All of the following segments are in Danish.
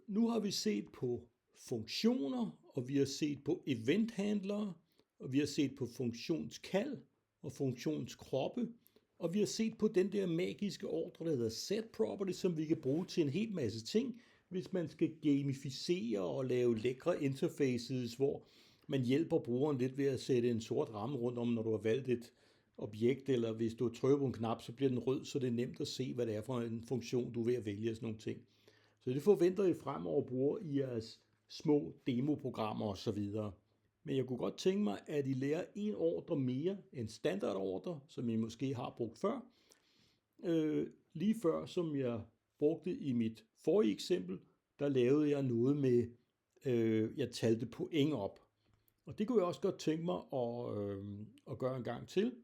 Nu har vi set på funktioner, og vi har set på eventhandlere, og vi har set på funktionskald og funktionskroppe, og vi har set på den der magiske ordre, der hedder set property, som vi kan bruge til en hel masse ting, hvis man skal gamificere og lave lækre interfaces, hvor man hjælper brugeren lidt ved at sætte en sort ramme rundt om, når du har valgt et objekt, eller hvis du trykker på en knap, så bliver den rød, så det er nemt at se, hvad det er for en funktion, du er ved at vælge, sådan nogle ting. Så det forventer I fremover bruger i jeres små demoprogrammer osv. Men jeg kunne godt tænke mig, at I lærer en ordre mere end standardordre, som I måske har brugt før. Lige før, som jeg brugte i mit forrige eksempel, der lavede jeg noget med, jeg talte point op. Og det kunne jeg også godt tænke mig at gøre en gang til.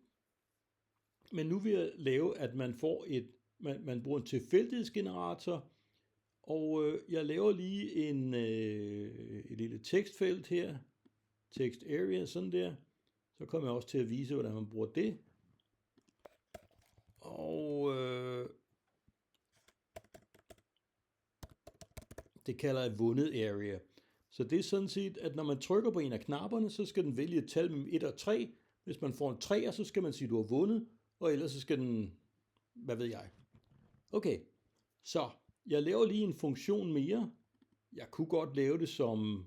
Men nu vil jeg lave, at man får man bruger en tilfældighedsgenerator, og jeg laver lige et lille tekstfelt her, text area, sådan der. Så kommer jeg også til at vise, hvordan man bruger det. Og det kalder jeg vundet area. Så det er sådan set, at når man trykker på en af knapperne, så skal den vælge et tal mellem 1 og 3. Hvis man får en 3'er, så skal man sige, at du har vundet, og ellers så skal den, hvad ved jeg. Okay, så jeg laver lige en funktion mere. Jeg kunne godt lave det som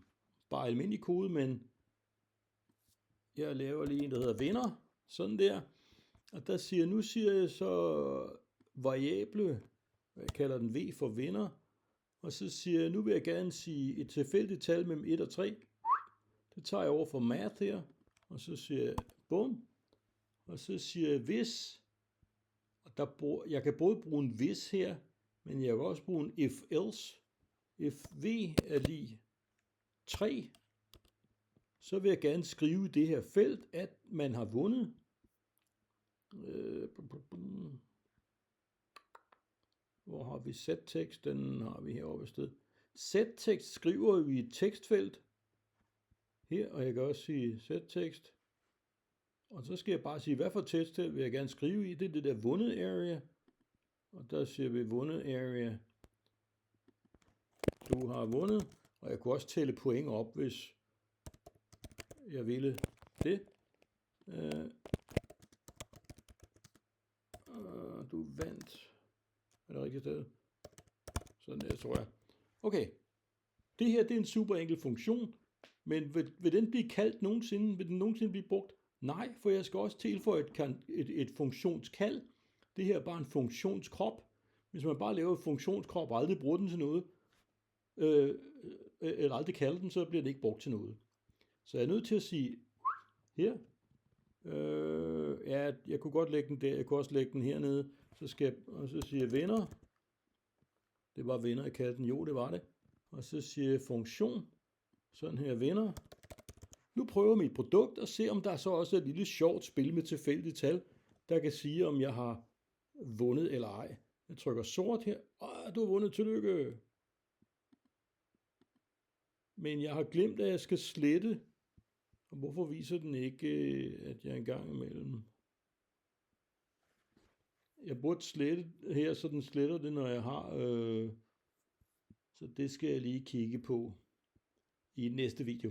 bare almindelig kode, men jeg laver lige en, der hedder vinder, sådan der. Og nu siger jeg så variable, jeg kalder den v for vinder, og så siger jeg, nu vil jeg gerne sige et tilfældigt tal mellem 1 og 3. Det tager jeg over for math her, og så siger jeg bum, og så siger jeg hvis, og jeg kan både bruge en hvis her, men jeg kan også bruge en if else. If v er lig 3, så vil jeg gerne skrive i det her felt, at man har vundet. Hvor har vi settekst? Den har vi heroppe et sted. Settekst skriver vi i et tekstfelt. Her, og jeg kan også sige settekst. Og så skal jeg bare sige, hvad for tekstfelt vil jeg gerne skrive i. Det er det der vundet area. Og der siger vi vundet area. Du har vundet. Og jeg kunne også tælle point op, hvis jeg ville det. Du vandt. Er det rigtigt sted? Sådan der, tror jeg. Okay. Det her, det er en super enkel funktion. Men vil den blive kaldt nogensinde? Vil den nogensinde blive brugt? Nej, for jeg skal også tilføje et funktionskald. Det her er bare en funktionskrop. Hvis man bare laver en funktionskrop og aldrig bruger den til noget, eller aldrig kalder den, så bliver det ikke brugt til noget. Så jeg er nødt til at sige her. Ja, jeg kunne godt lægge den der. Jeg kunne også lægge den hernede. Og så siger jeg venner. Det var venner, jeg kaldte den. Jo, det var det. Og så siger jeg funktion. Sådan her venner. Nu prøver jeg mit produkt og se, om der så også er et lille sjovt spil med tilfældige tal, der kan sige, om jeg har vundet eller ej. Jeg trykker sort her. Du har vundet, tillykke. Men jeg har glemt, at jeg skal slette. Og hvorfor viser den ikke, at jeg er en gang imellem? Jeg burde slette her, så den sletter det, når jeg har. Så det skal jeg lige kigge på i næste video.